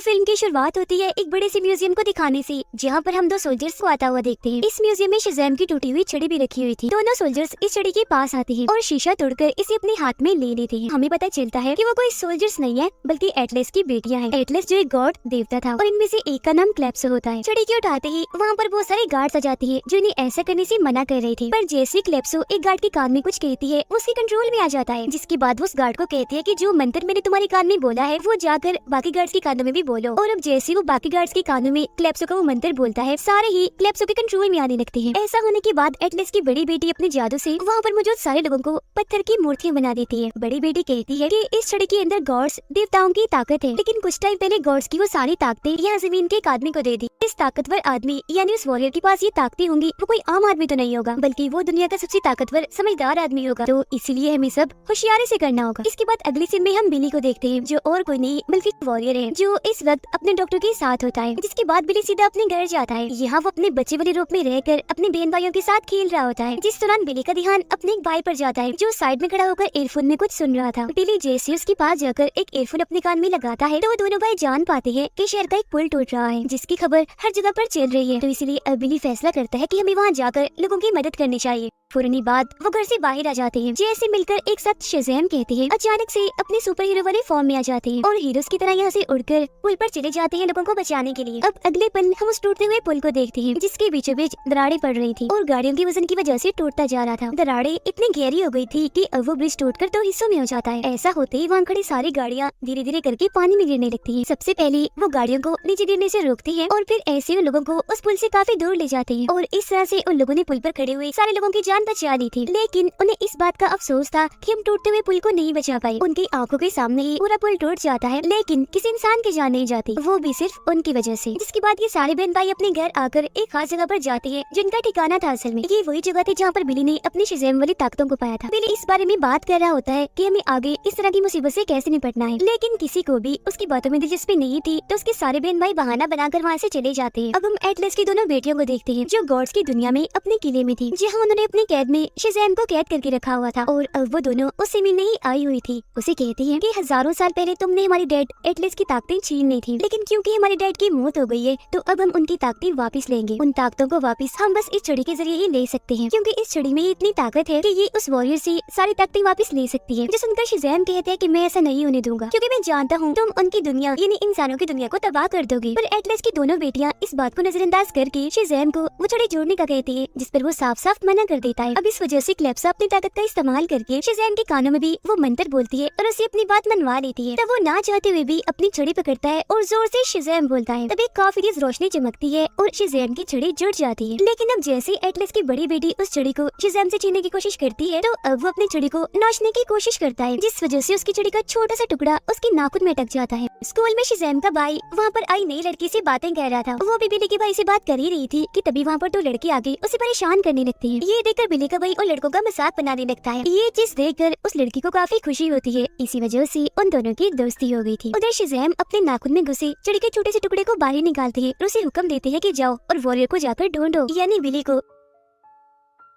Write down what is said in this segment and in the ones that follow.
Film की शुरुआत होती है एक बड़े से म्यूजियम को दिखाने से, जहाँ पर हम दो सोल्जर्स को आता हुआ देखते हैं। इस म्यूजियम में शज़ैम की टूटी हुई छड़ी भी रखी हुई थी। दोनों सोल्जर्स इस छड़ी के पास आते हैं और शीशा तोड़कर इसे अपने हाथ में ले लेते हैं। हमें पता चलता है कि वो कोई सोल्जर्स नहीं है बल्कि एटलस की बेटियां हैं। एटलस जो एक गॉड देवता था और इनमें से एक का नाम क्लेप्सो होता है। छड़ी के उठाते ही वहाँ पर बहुत सारे गार्ड्स आ जाती है जो इन्हें ऐसा करने से मना कर रही थी, पर जैसे क्लेप्सो एक गार्ड के कान में कुछ कहती है वो उसके कंट्रोल में आ जाता है, जिसके बाद वो उस गार्ड को कहती है कि जो मंत्र मैंने तुम्हारे कान में बोला है वो जाकर बाकी गार्ड्स के कानों में भी बोलो। और अब जैसे वो बाकी गार्ड्स के कानों में क्लेप्सो का वो मंत्र बोलता है, सारे ही क्लेप्सो के कंट्रोल में आने लगते हैं। ऐसा होने के बाद एटलस की बड़ी बेटी अपने जादू से वहाँ पर मौजूद सारे लोगों को पत्थर की मूर्तियाँ बना देती है। बड़ी बेटी कहती है कि इस छड़ी के अंदर गॉड्स देवताओं की ताकत है, लेकिन कुछ टाइम पहले गॉड्स की वो सारी ताकतें यहाँ जमीन के एक आदमी को दे दी। इस ताकतवर आदमी यानी उस वॉरियर के पास ये ताकतें होंगी, वो कोई आम आदमी तो नहीं होगा बल्कि वो दुनिया का सबसे ताकतवर समझदार आदमी होगा, तो इसीलिए हमें सब होशियारी से करना होगा। इसके बाद अगली सीन में हम बिली को देखते हैं जो और कोई नहीं बल्कि वॉरियर है जो इस वक्त अपने डॉक्टर के साथ होता है। जिसके बाद बिली सीधा अपने घर जाता है। यहाँ वो अपने बच्चे वाले रूप में रहकर अपने बहन भाइयों के साथ खेल रहा होता है। जिस दौरान बिली का ध्यान अपने एक भाई पर जाता है जो साइड में खड़ा होकर एयरफोन में कुछ सुन रहा था। बिली जैसे उसके पास जाकर एक एयरफोन अपने कान में लगाता है तो वो दोनों भाई जान पाते हैं कि शहर का एक पुल टूट रहा है जिसकी खबर हर जगह पर चल रही है, तो इसलिए अब बिली फैसला करता है कि हमें वहाँ जाकर लोगों की मदद करनी चाहिए। फौरनी बाद वो घर से बाहर आ जाते हैं। जैसे मिलकर एक साथ शज़ैम कहते हैं, अचानक से अपने सुपर हीरो वाले फॉर्म में आ जाते हैं और हीरोज की तरह यहाँ से उड़कर पुल पर चले जाते हैं लोगों को बचाने के लिए। अब अगले पल हम उस टूटते हुए पुल को देखते हैं जिसके बीचों बीच दरारें पड़ रही थी और गाड़ियों की वजन की वजह से टूटता जा रहा था। दरारें इतनी गहरी हो गई थी कि अब वो ब्रिज टूटकर 2 हिस्सों में हो जाता है। ऐसा होते ही वहाँ खड़ी सारी गाड़ियाँ धीरे धीरे करके पानी में गिरने लगती है। सबसे पहले वो गाड़ियों को नीचे गिरने से रोकती है और फिर ऐसे उन लोगों को उस पुल से काफी दूर ले जाते हैं और इस तरह से उन लोगों ने पुल पर खड़े हुए सारे लोगों की जान बचा ली थी। लेकिन उन्हें इस बात का अफसोस था कि हम टूटते हुए पुल को नहीं बचा पाए। उनकी आंखों के सामने ही पूरा पुल टूट जाता है लेकिन किसी इंसान की जान नहीं जाती, वो भी सिर्फ उनकी वजह से। जिसके बाद ये सारे बहन भाई अपने घर आकर एक खास जगह पर जाते हैं जिनका ठिकाना था असल में ये वही जगह थी जहाँ पर बिली ने अपनी शज़ैम वाली ताकतों को पाया था। बिली इस बारे में बात कर रहा होता है कि हमें आगे इस तरह की मुसीबत से कैसे निपटना है, लेकिन किसी को भी उसकी बातों में दिलचस्पी नहीं थी तो उसके सारे बहन भाई बहाना बनाकर वहाँ से चले जाते हैं। अब हम एटलस की दोनों बेटियों को देखते हैं जो गॉड्स की दुनिया में अपने किले में थी, जहाँ उन्होंने अपनी कैद में शज़ैम को कैद करके रखा हुआ था और अब वो दोनों उससे मिलने ही आई हुई थी। उसे कहती है कि हजारों साल पहले तुमने हमारी डैड एटलस की ताकतें छीन ली थी, लेकिन क्योंकि हमारे डैड की मौत हो गई है तो अब हम उनकी ताकतें वापस लेंगे। उन ताकतों को वापस हम बस इस छड़ी के जरिए ही ले सकते हैं, क्योंकि इस छड़ी में इतनी ताकत है कि ये उस वॉरियर से सारी ताकतें वापस ले सकती है। जो सुनकर शज़ैम कहते हैं कि मैं ऐसा नहीं होने दूंगा, क्योंकि मैं जानता हूँ तुम उनकी दुनिया यानी इंसानों की दुनिया को तबाह कर दोगे। पर एटलस की दोनों बेटियाँ इस बात को नजरअंदाज करके शज़ैम को वो छड़ी जोड़ने का कहती है, जिस पर वो साफ साफ मना कर देता है। अब इस वजह से क्लेप्सो अपनी ताकत का इस्तेमाल करके शज़ैम के कानों में भी वो मंत्र बोलती है और उसे अपनी बात मनवा लेती है। तब वो ना चाहते हुए भी अपनी छड़ी पकड़ता है और जोर से शज़ैम बोलता है। तब एक काफी तेज रोशनी चमकती है और शज़ैम की छड़ी जुड़ जाती है। लेकिन अब जैसे एटलस की बड़ी बेटी उस छड़ी को शज़ैम से छीनने की कोशिश करती है तो अब वो अपनी छड़ी को नोचने की कोशिश करता है, जिस वजह से उसकी छड़ी का छोटा सा टुकड़ा उसके नाखून में अटक जाता है। स्कूल में शज़ैम का भाई वहाँ पर आई नई लड़की से बातें कर रहा था। वो भी बिली के भाई से बात कर ही रही थी कि तभी वहाँ पर 2 लड़के आगे उसे परेशान करने लगते हैं। ये देखकर बिली का भाई उन लड़कों का मजाक बनाने लगता है। ये चीज देखकर उस लड़की को काफी खुशी होती है। इसी वजह से उन दोनों की दोस्ती हो गई थी। उधर शज़ैम अपने नाखून में घुसे छड़ी के छोटे से टुकड़े को बाहर निकालते हैं और उसे हुक्म देते हैं कि जाओ और वॉरियर को जाकर ढूंढो यानी बिली को।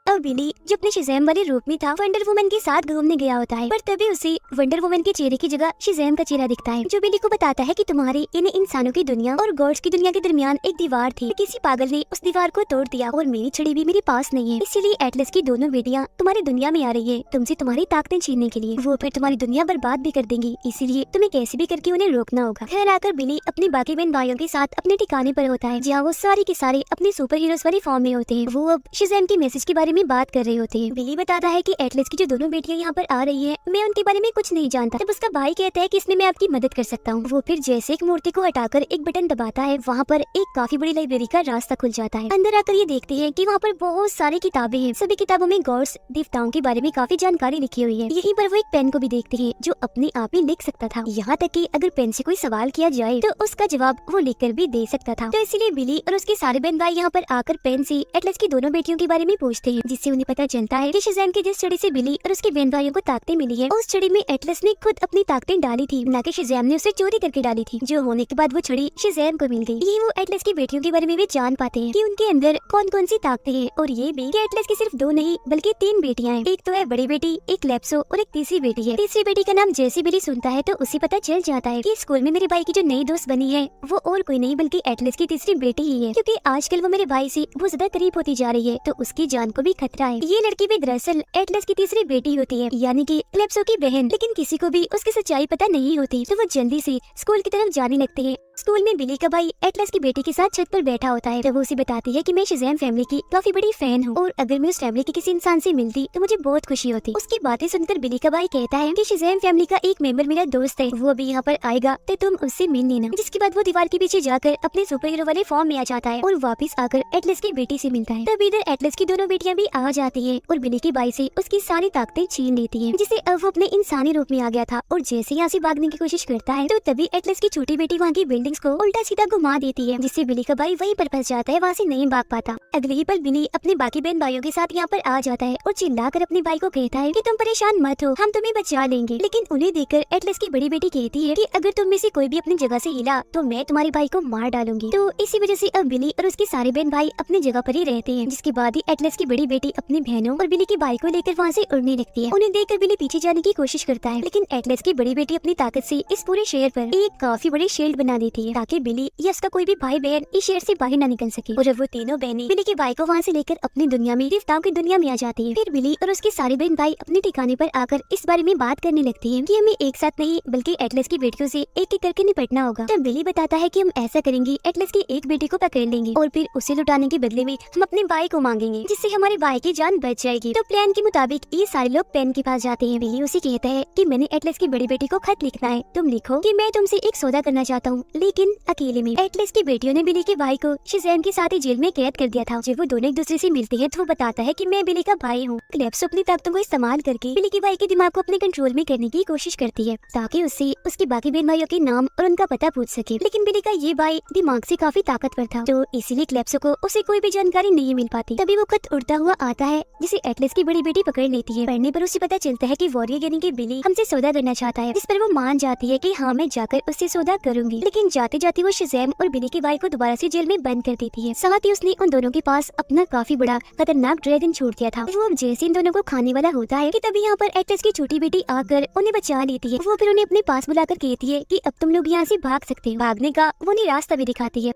अब बिली जो अपने शज़ैम वाले रूप में था वंडर वुमन के साथ घूमने गया होता है, पर तभी उसे वंडर वुमन के चेहरे की जगह शज़ैम का चेहरा दिखता है जो बिली को बताता है कि तुम्हारे इन इंसानों की दुनिया और गॉड्स की दुनिया के दरमियान एक दीवार थी, किसी पागल ने उस दीवार को तोड़ दिया और मेरी छड़ी भी मेरे पास नहीं है, इसीलिए एटलस की दोनों बेटियाँ तुम्हारी दुनिया में आ रही है तुमसे तुम्हारी ताकतें छीनने के लिए। वो फिर तुम्हारी दुनिया बर्बाद भी कर देंगी, इसीलिए तुम्हें कैसे भी करके उन्हें रोकना होगा। घर आकर बिली अपने बाकी बहन भाइयों के साथ अपने ठिकाने पर होता है जहाँ वो सारे के सारे अपने सुपर हीरोज वाले फॉर्म में होते हैं। वो अब शज़ैम के मैसेज के बारे में बात कर रहे होते हैं। बिली बताता है कि एटलस की जो दोनों बेटियां यहाँ पर आ रही है मैं उनके बारे में कुछ नहीं जानता। तब उसका भाई कहता है कि इसमें मैं आपकी मदद कर सकता हूँ। वो फिर जैसे एक मूर्ति को हटाकर एक बटन दबाता है वहाँ पर एक काफी बड़ी लाइब्रेरी का रास्ता खुल जाता है। अंदर आकर ये देखते हैं कि वहाँ पर बहुत सारी किताबें हैं। सभी किताबों में गॉड्स देवताओं के बारे में काफी जानकारी लिखी हुई है। यहीं पर वो एक पेन को भी देखते हैं जो अपने आप ही लिख सकता था, यहाँ तक कि अगर पेन से कोई सवाल किया जाए तो उसका जवाब वो लिख कर भी दे सकता था। तो इसीलिए बिली और उसके सारे बहन भाई यहाँ पर आकर पेन से एटलस की दोनों बेटियों के बारे में पूछते हैं। जिससे उन्हें पता चलता है कि शज़ैम की जिस छड़ी से बिली और उसके बहन भाइयों को ताकतें मिली है, उस छड़ी में एटलस ने खुद अपनी ताकतें डाली थी, न कि शज़ैम ने उसे चोरी करके डाली थी। जो होने के बाद वो छड़ी शज़ैम को मिल गई। ये वो एटलस की बेटियों के बारे में भी जान पाते हैं कि उनके अंदर कौन कौन सी ताकतें हैं, और ये भी कि एटलस की सिर्फ 2 नहीं बल्कि 3 बेटियां हैं। एक तो है बड़ी बेटी, एक क्लेप्सो और एक तीसरी बेटी है। तीसरी बेटी का नाम जैसे बिली सुनता है तो उसे पता चल जाता है कि स्कूल में मेरे भाई की जो नई दोस्त बनी है वो और कोई नहीं बल्कि एटलस की तीसरी बेटी ही है, क्योंकि आजकल वो मेरे भाई से बहुत ज्यादा करीब होती जा रही है, तो उसकी जान को भी खतरा है। ये लड़की भी दरअसल एटलस की तीसरी बेटी होती है, यानी कि क्लेप्सो की बहन। लेकिन किसी को भी उसकी सच्चाई पता नहीं होती, तो वो जल्दी से स्कूल की तरफ जाने लगते हैं। स्कूल में बिली का भाई एटलस की बेटी के साथ छत पर बैठा होता है, तो वो उसे बताती है कि मैं शज़ैम फैमिली की काफी बड़ी फैन हूँ, और अगर मैं उस फैमिली के किसी इंसान से मिलती तो मुझे बहुत खुशी होती। उसकी बातें सुनकर बिली का भाई कहता है कि शज़ैम फैमिली का एक मेंबर मेरा दोस्त है, वो अभी यहाँ पर आएगा तो तुम उससे मिल लेना। जिसके बाद वो दीवार के पीछे जाकर अपने सुपर हीरो वाले फॉर्म में आ जाता है और वापस आकर एटलस की बेटी से मिलता है। तब इधर एटलस की दोनों बेटियां भी आ जाती है और बिली के भाई से उसकी सारी ताकतें छीन लेती है, जिससे अब वो अपने इंसानी रूप में आ गया था। और जैसे यहाँ से भागने की कोशिश करता है तो तभी एटलस की छोटी बेटी वहाँ की बिल्डिंग्स को उल्टा सीधा घुमा देती है, जिससे बिली का भाई वहीं पर फंस जाता है, वहाँ से नहीं भाग पाता। अगले ही पल बिली अपने बाकी बहन भाइयों के साथ यहाँ पर आ जाता है और चिल्लाकर अपने भाई को कहता है कि तुम परेशान मत हो, हम तुम्हें बचा लेंगे। लेकिन उन्हें देखकर एटलस की बड़ी बेटी कहती है कि अगर तुम में से कोई भी अपनी जगह से हिला तो मैं तुम्हारे भाई को मार डालूंगी। तो इसी वजह से अब बिली और उसके सारे बहन भाई अपनी जगह पर ही रहते हैं। जिसके बाद ही एटलस की बड़ी बेटी अपनी बहनों और बिली के भाई को लेकर वहाँ से उड़ने लगती है। उन्हें देखकर बिली पीछे जाने की कोशिश करता है, लेकिन एटलस की बड़ी बेटी अपनी ताकत से इस पूरे शहर पर एक काफी बड़ी शील्ड बना देती है, ताकि बिली या उसका कोई भी भाई बहन इस शहर से बाहर न निकल सके। और अब वो तीनों बहनें बिली के भाई को वहाँ से लेकर अपनी दुनिया में, देवताओं की दुनिया में आ जाती है। फिर बिली और उसके सारे बहन भाई अपने ठिकाने पर आकर इस बारे में बात करने लगती है कि हमें एक साथ नहीं बल्कि एटलस की बेटियों से एक एक करके निपटना होगा। तब बिली बताता है कि हम ऐसा करेंगे, एटलस की एक बेटी को पकड़ लेंगे और फिर उसे लुटाने के बदले में हम अपने भाई को मांगेंगे, जिससे हमारे भाई की जान बच जाएगी। तो प्लान के मुताबिक ये सारे लोग पेन के पास जाते हैं। बिली उसे कहता है कि मैंने एटलस की बड़ी बेटी को खत लिखना है, तुम लिखो कि मैं तुमसे एक सौदा करना चाहता हूँ, लेकिन अकेले में। एटलस की बेटियों ने बिली के भाई को शज़ैम के साथ ही जेल में कैद कर दिया था। जब वो दोनों एक दूसरे से मिलते हैं तो वो बताता है कि मैं बिली का भाई हूँ। क्लेप्सो अपनी ताकतों को इस्तेमाल करके बिली के भाई के दिमाग को अपने कंट्रोल में करने की कोशिश करती है, ताकि उससे उसके बाकी बहन भाइयों के नाम और उनका पता पूछ सके। लेकिन बिली का ये भाई दिमाग से काफी ताकतवर था, तो इसीलिए क्लेप्सो को उसे कोई भी जानकारी नहीं मिल पाती। तभी वो खत उड़ता हुआ आता है, जिसे एटलस की बड़ी बेटी पकड़ लेती है। पढ़ने पर उसे पता चलता है कि वॉरियर यानी कि बिली हमसे सौदा करना चाहता है, जिस पर वो मान जाती है कि हाँ मैं जाकर उससे सौदा करूंगी। लेकिन जाते जाते वो शज़ैम और बिली के भाई को दोबारा से जेल में बंद कर देती है। साथ ही उसने उन दोनों के पास अपना काफी बड़ा खतरनाक ड्रैगन छोड़ दिया था। वो अब जैसे इन दोनों को खाने वाला होता है कि तभी यहाँ पर एटलस की छोटी बेटी आकर उन्हें बचा लेती है। वो फिर उन्हें अपने पास बुलाकर कहती है कि अब तुम लोग यहाँ से भाग सकते हैं। भागने का वो उन्हें रास्ता भी दिखाती है।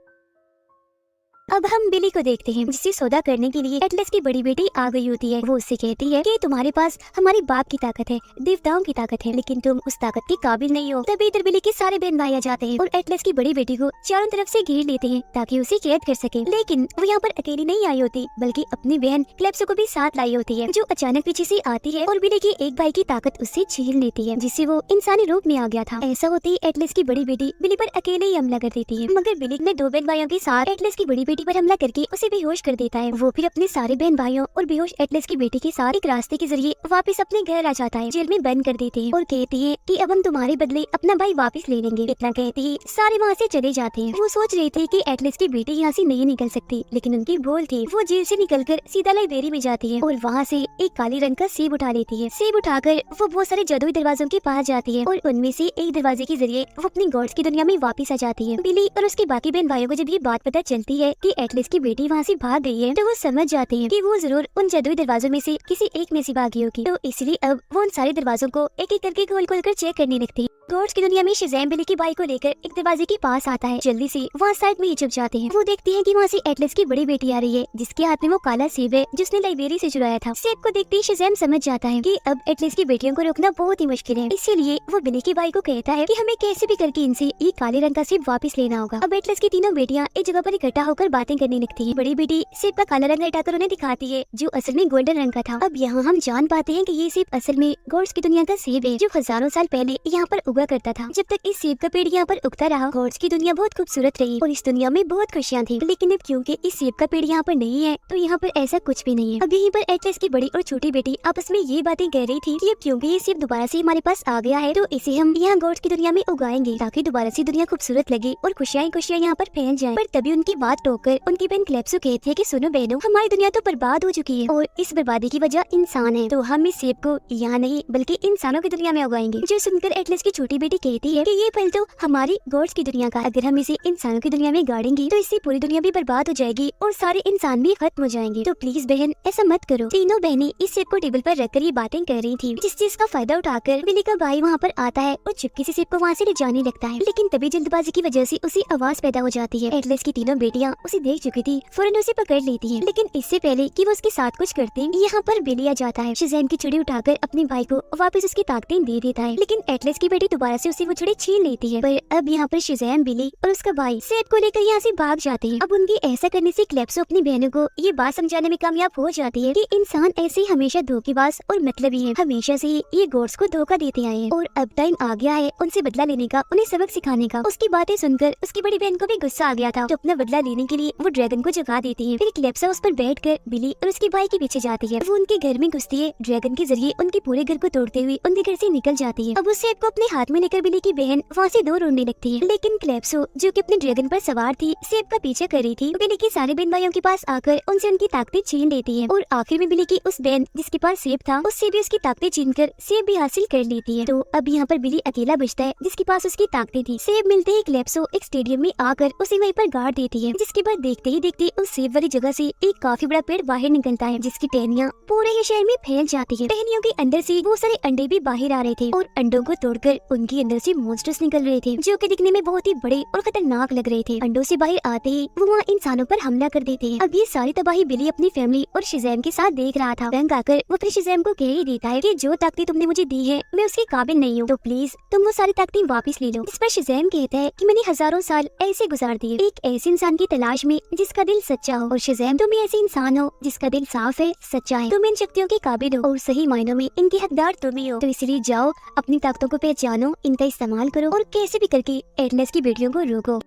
अब हम बिली को देखते हैं, जिससे सौदा करने के लिए एटलस की बड़ी बेटी आ गई होती है। वो उससे कहती है कि तुम्हारे पास हमारे बाप की ताकत है, देवताओं की ताकत है, लेकिन तुम उस ताकत के काबिल नहीं हो। तभी इधर बिली के सारे बहन भाई आ जाते हैं और एटलस की बड़ी बेटी को चारों तरफ से घेर लेते हैं ताकि उसे कैद कर सके। लेकिन वो यहाँ पर अकेली नहीं आई होती, बल्कि अपनी बहन क्लेप्सो को भी साथ लाई होती है, जो अचानक पीछे से आती है और बिली की एक भाई की ताकत उससे छीन लेती है, जिससे वो इंसानी रूप में आ गया था। ऐसा होते ही एटलस की बड़ी बेटी बिली पर अकेले ही हमला कर देती है, मगर बिली ने 2 बहन भाइयों के साथ एटलस की बड़ी बेटी पर हमला करके उसे बेहोश कर देता है। वो फिर अपने सारे बहन भाइयों और बेहोश एटलस की बेटी के साथ एक रास्ते के जरिए वापस अपने घर आ जाता है। जेल में बंद कर देते हैं और कहते हैं कि अब हम तुम्हारे बदले अपना भाई वापस ले लेंगे। इतना कहते ही सारे वहाँ से चले जाते हैं। वो सोच रहे थे कि एटलस की बेटी यहाँ से नहीं निकल सकती, लेकिन उनकी भूल थी। वो जेल से निकलकर सीधा लाइब्रेरी में जाती है और वहाँ से एक काले रंग का सेब उठा लेती है। सेब उठाकर वो बहुत सारे जादुई दरवाजों के पास जाती है और उनमें से एक दरवाजे के जरिए वो अपनी गॉड्स की दुनिया में वापस आ जाती है। बिली और उसके बाकी बहन भाइयों को जब ये बात पता चलती है कि एटलस की बेटी वहाँ से भाग गई है, तो वो समझ जाते हैं कि वो जरूर उन जादुई दरवाजों में से किसी एक में से भागी होगी। तो इसलिए अब वो उन सारे दरवाजों को एक एक करके खोल खोल कर चेक करने लगती है। गॉड्स की दुनिया में शज़ैम बिली की भाई को लेकर एक दरवाजे के पास आता है। जल्दी से वहाँ साइड में ही छुप जाते हैं। वो देखते हैं कि वहाँ से एटलस की बड़ी बेटी आ रही है, जिसके हाथ में वो काला सेब है जिसने लाइब्रेरी से चुराया था। सेब को देखते ही शज़ैम समझ जाता है कि अब एटलस की बेटियों को रोकना बहुत ही मुश्किल है। इसीलिए वो बिली के भाई को कहता है कि हमें कैसे भी करके इनसे ये काले रंग का सेब वापस लेना होगा। अब एटलस की तीनों बेटियां एक जगह पर इकट्ठा होकर बातें करने लगती है। बड़ी बेटी सेब का काला रंग हटाकर उन्हें दिखाती है, जो असल में गोल्डन रंग का था। अब यहाँ हम जान पाते हैं कि ये सेब असल में गॉड्स की दुनिया का सेब है, जो हजारों साल पहले यहाँ पर उगा हुआ करता था। जब तक इस सेब का पेड़ यहाँ पर उगता रहा, गॉड्स की दुनिया बहुत खूबसूरत रही और इस दुनिया में बहुत खुशियाँ थी। लेकिन अब क्योंकि इस सेब का पेड़ यहाँ पर नहीं है, तो यहाँ पर ऐसा कुछ भी नहीं है। अब यहीं पर एटलस की बड़ी और छोटी बेटी आपस में ये बातें कह रही थी कि अब क्योंकि ये सेब दोबारा से हमारे पास आ गया है, तो इसे हम यहाँ गॉड्स की दुनिया में उगाएंगे ताकि दोबारा से दुनिया खूबसूरत लगे और खुशियाँ खुशियाँ यहाँ पर फैल जाएं। पर तभी उनकी बात टोककर उनकी बहन क्लेप्सो कहती है कि सुनो बहनों, हमारी दुनिया तो बर्बाद हो चुकी है और इस बर्बादी की वजह इंसान है, तो हम इस सेब को यहाँ नहीं बल्कि इंसानों की दुनिया में उगाएंगे। जो सुनकर एटलस की छोटी बेटी कहती है कि ये फल तो हमारी गॉड्स की दुनिया का, अगर हम इसे इंसानों की दुनिया में गाड़ेंगे तो इससे पूरी दुनिया भी बर्बाद हो जाएगी और सारे इंसान भी खत्म हो जाएंगे, तो प्लीज बहन ऐसा मत करो। तीनों बहनें इस सेब को टेबल पर रखकर ये बातें कर रही थी, जिस चीज का फायदा उठाकर बिली का भाई वहाँ पर आता है और चुपके से सेब को वहाँ से ले जाने लगता है। लेकिन तभी जल्दबाजी की वजह से उसे आवाज पैदा हो जाती है। एटलस की तीनों बेटियाँ उसे देख चुकी थी, फौरन उसे पकड़ लेती है। लेकिन इससे पहले कि वो उसके साथ कुछ करते, यहाँ पर बिली आ जाता है। शज़ैम की छुरी उठाकर अपने भाई को वापस उसकी ताकतें दे देता है, लेकिन एटलस की बेटी दोबारा से उसे वो छुरी छीन लेती है। पर अब यहाँ पर शज़ैम, बिली और उसका भाई सेब को लेकर यहाँ से भाग जाते हैं। अब उनके ऐसा करने से क्लेप्सो अपनी बहनों को ये बात समझाने में कामयाब हो जाती है कि इंसान ऐसे ही हमेशा धोखेबाज और मतलबी है, हमेशा से ये गॉड्स को धोखा देते आए हैं और अब टाइम आ गया है उनसे बदला लेने का, उन्हें सबक सिखाने का। उसकी बातें सुनकर उसकी बड़ी बहन को भी गुस्सा आ गया था, तो अपना बदला लेने के लिए वो ड्रैगन को जगा देती है। फिर क्लेप्सो उस पर बैठकर बिली और उसके भाई के पीछे जाती है। वो उनके घर में घुसती है, ड्रैगन के जरिए उनके पूरे घर को तोड़ते हुए उनके घर से निकल जाती है। अब उस सेब को अपने हाथ में लेकर बिली की बहन वहाँ से दूर उड़ने लगती है। लेकिन क्लेप्सो जो कि अपने ड्रैगन पर सवार थी, सेब का पीछा कर रही थी, बिली के सारे बहन भाइयों के पास आकर उनसे उनकी ताकतें छीन लेती है और आखिर में बिली की उस बहन जिसके पास सेब था, उससे भी उसकी ताकतें छीन कर सेब भी हासिल कर लेती है। तो अब यहाँ पर बिली अकेला बचता है जिसके पास उसकी ताकतें थी। सेब मिलते ही क्लेप्सो एक स्टेडियम में आकर उसे वहीं पर गाड़ देती है, जिसके बाद देखते ही देखते उस सेब वाली जगह से एक काफी बड़ा पेड़ बाहर निकलता है, जिसकी टहनियाँ पूरे ही शहर में फैल जाती है। टहनियों के अंदर से बहुत सारे अंडे भी बाहर आ रहे थे और अंडों को तोड़कर उनके अंदर से मॉन्स्टर्स निकल रहे थे, जो कि दिखने में बहुत ही बड़े और खतरनाक लग रहे थे। अंडों से बाहर आते ही वो वहाँ इंसानों पर हमला कर देते हैं। अब ये सारी तबाही बिली अपनी फैमिली और शज़ैम के साथ देख रहा था। तंग आकर वो फिर शज़ैम को कह ही देता है कि जो ताकतें तुमने मुझे दी है मैं उसके काबिल नहीं हूँ, तो प्लीज तुम वो सारी ताकतें वापस ले लो। इस पर शज़ैम कहता है कि मैंने हजारों साल ऐसे गुजार दिए एक ऐसे इंसान की तलाश में जिसका दिल सच्चा हो, और शज़ैम तुम ऐसे इंसान हो जिसका दिल साफ है, सच्चा है, तुम इन शक्तियों के काबिल हो और सही मायनों में इनके हकदार तुम ही हो, तो इसलिए जाओ अपनी ताकतों को पहचानो, इनका इस्तेमाल करो और कैसे भी करके एटलस की बेटियों को रोको।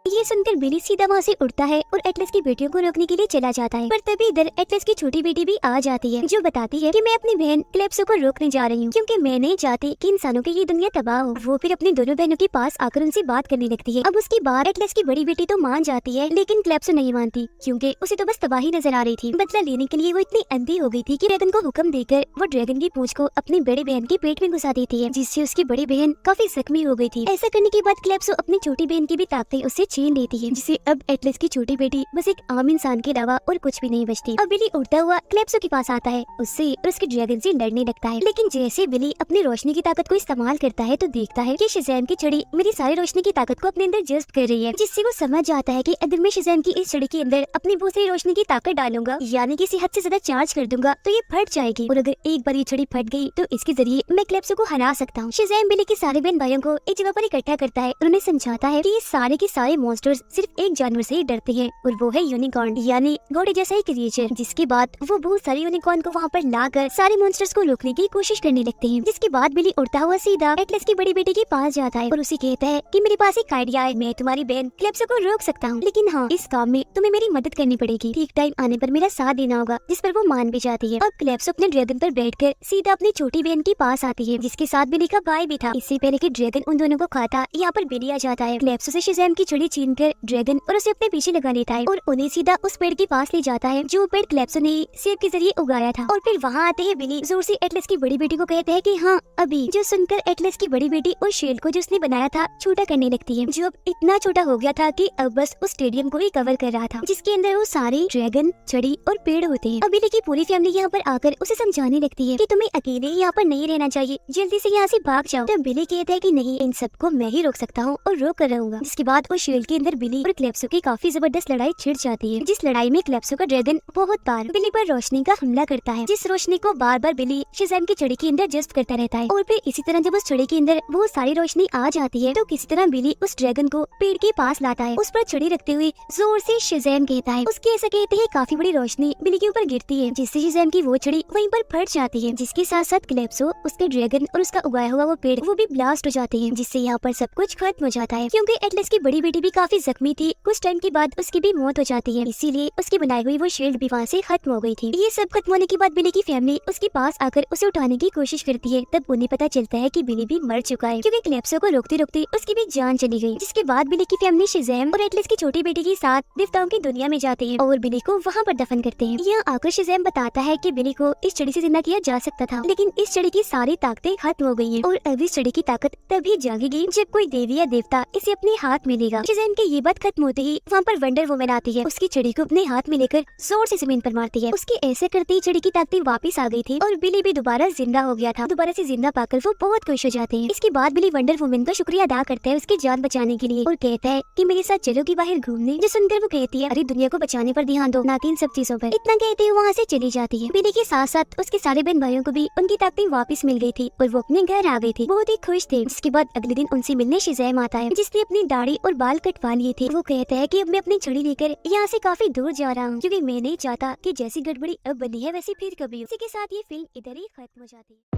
ये सुनकर बिली सीधा वहाँ से उड़ता है और एटलस की बेटियों को रोकने के लिए चला जाता है। पर तभी इधर एटलस की छोटी बेटी भी आ जाती है, जो बताती है कि मैं अपनी बहन क्लेप्सो को रोकने जा रही हूँ, क्योंकि मैं नहीं चाहती कि इंसानों की ये दुनिया तबाह हो। वो फिर अपनी दोनों बहनों के पास आकर उनसे बात करने लगती है। अब उसकी बात एटलस की बड़ी बेटी तो मान जाती है, लेकिन क्लेप्सो नहीं मानती, क्योंकि उसे तो बस तबाही नजर आ रही थी। बदला लेने के लिए वो इतनी अंधी हो गई थी कि ड्रैगन को हुक्म देकर वो ड्रैगन की पूंछ को अपनी बड़ी बहन के पेट में घुसा देती है, जिससे उसकी बड़ी बहन काफी जख्मी हो गई थी। ऐसा करने के बाद क्लेप्सो अपनी छोटी बहन की भी ताकतें उससे छीन लेती है, जिससे अब एटलस की छोटी बेटी बस एक आम इंसान के अलावा और कुछ भी नहीं बचती। अब बिली उड़ता हुआ क्लेप्सो के पास आता है, उससे और उसके ड्रैगन से लड़ने लगता है। लेकिन जैसे बिली अपनी रोशनी की ताकत को इस्तेमाल करता है, तो देखता है कि शज़ैम की छड़ी मेरी सारी रोशनी की ताकत को अपने अंदर जज्ब कर रही है, जिससे वो समझ जाता है कि अगर मैं शज़ैम की इस छड़ी के अंदर अपनी बहुत सारी रोशनी की ताकत डालूंगा, यानी कि इसे हद से ज्यादा चार्ज कर दूंगा, तो ये फट जाएगी, और अगर एक बार ये छड़ी फट गई तो इसके जरिए मैं क्लेप्सो को हरा सकता हूँ। शज़ैम बिली के सारे बहन भाइयों को एक जगह पर इकट्ठा करता है और उन्हें समझाता है कि ये सारे के सारे मॉन्स्टर्स सिर्फ एक जानवर से ही डरते हैं, और वो है यूनिकॉर्न, यानी घोड़े जैसा ही क्रिएचर। जिसके बाद वो बहुत सारे यूनिकॉर्न को वहाँ पर लाकर सारे मॉन्स्टर्स को रोकने की कोशिश करने लगते हैं। जिसके बाद बिली उड़ता हुआ सीधा एटलस की बड़ी बेटी के पास जाता है और उसे कहता है कि मेरे पास एक आइडिया है, मैं तुम्हारी बहन क्लेप्सो को रोक सकता हूँ, लेकिन हाँ इस काम में तुम्हें मेरी मदद करनी पड़ेगी, ठीक टाइम आने पर मेरा साथ देना होगा। जिस पर वो मान भी जाती है। अब क्लेप्सो अपने ड्रैगन पर बैठकर सीधा अपनी छोटी बहन के पास आती है, जिसके साथ बिली का भाई भी था। इससे पहले कि ड्रैगन उन दोनों को खाता, यहाँ पर बिली आ जाता है। क्लेप्सो से शज़ैम की छड़ी छीन कर ड्रैगन और उसे अपने पीछे लगा लेता है और उन्हें सीधा उस पेड़ के पास ले जाता है जो पेड़ क्लेप्सो ने सेब के जरिए उगाया था। और फिर वहाँ आते हैं बिली जोर से एटलस की बड़ी बेटी को कहते हैं कि हाँ अभी, जो सुनकर एटलस की बड़ी बेटी उस शेल को जो उसने बनाया था छोटा करने लगती है, जो अब इतना छोटा हो गया था कि अब बस उस स्टेडियम को ही कवर कर रहा था, जिसके अंदर वो सारे ड्रैगन, छड़ी और पेड़ होते हैं। अब बिली की पूरी फैमिली यहाँ पर आकर उसे समझाने लगती है कि तुम्हें अकेले यहाँ पर नहीं रहना चाहिए, जल्दी से यहाँ से भाग जाओ। तो बिली कहता है कि नहीं, इन सबको मैं ही रोक सकता हूँ और रोक कर रहूंगा। जिसके बाद वो शेर जेल के अंदर बिली और क्लेप्सो की काफी जबरदस्त लड़ाई छिड़ जाती है, जिस लड़ाई में क्लेप्सो का ड्रैगन बहुत बार बिली पर रोशनी का हमला करता है, जिस रोशनी को बार बार बिली शज़ैम की छड़ी के अंदर जज्ब करता रहता है। और फिर इसी तरह जब उस छड़ी के अंदर बहुत सारी रोशनी आ जाती है तो किसी तरह बिली उस ड्रैगन को पेड़ के पास लाता है, उस पर छड़ी रखते हुए जोर से शज़ैम कहता है। उसके ऐसा कहते ही काफी बड़ी रोशनी बिली के ऊपर गिरती है, जिससे शज़ैम की वो छड़ी वहीं पर फट जाती है, जिसके साथ साथ क्लेप्सो, उसके ड्रैगन और उसका उगाया हुआ वो पेड़ वो भी ब्लास्ट हो जाते हैं, जिससे यहाँ पर सब कुछ खत्म हो जाता है। क्योंकि एटलस की बड़ी बेटी भी काफी जख्मी थी, कुछ टाइम के बाद उसकी भी मौत हो जाती है, इसीलिए उसकी बनाई हुई वो शील्ड भी वहाँ से खत्म हो गई थी। ये सब खत्म होने के बाद बिली की फैमिली उसके पास आकर उसे उठाने की कोशिश करती है, तब उन्हें पता चलता है कि बिली भी मर चुका है, क्योंकि क्लेप्सो को रोकते रोकते उसकी भी जान चली गई। जिसके बाद बिली की फैमिली शज़ैम और एटलस की छोटी बेटी के साथ देवताओं की दुनिया में जाते हैं और बिली को वहाँ पर दफन करते हैं। यहाँ आकर शज़ैम बताता है कि बिली को इस छड़ी से जिंदा किया जा सकता था, लेकिन इस छड़ी की सारी ताकतें खत्म हो गई हैं और अब इस छड़ी की ताकत तभी जागेगी जब कोई देवी या देवता इसे अपने हाथ में लेगा। शज़ैम की ये बात खत्म होते ही वहाँ पर वंडर वुमन आती है, उसकी छड़ी को अपने हाथ में लेकर जोर से जमीन पर मारती है। उसके ऐसे करते ही छड़ी की ताकतें वापस आ गई थी और बिली भी दोबारा जिंदा हो गया था। दोबारा से जिंदा पाकर वो बहुत खुश हो जाते हैं। इसके बाद बिली वंडर वुमन का शुक्रिया अदा करता है उसकी जान बचाने के लिए और कहता है कि मेरे साथ चलोगी बाहर घूमने। जो सुनकर वो कहती है, अरे दुनिया को बचाने पर ध्यान दो, ना कि इन सब चीजों पर। इतना कहते हुए वहाँ से चली जाती है। बिली के साथ साथ उसके सारे बहन भाइयों को भी उनकी ताकतें वापस मिल गई थी और वो अपने घर आ गई थी, बहुत ही खुश थे। इसके बाद अगले दिन उनसे मिलने शज़ैम आता है, जिसने अपनी दाढ़ी और बाल कटवा लिए थे। वो कहता है कि अब मैं अपनी छड़ी लेकर यहाँ से काफी दूर जा रहा हूँ, क्योंकि मैं नहीं चाहता कि जैसी गड़बड़ी अब बनी है वैसी फिर कभी हो। इसी के साथ ये फिल्म इधर ही खत्म हो जाती है।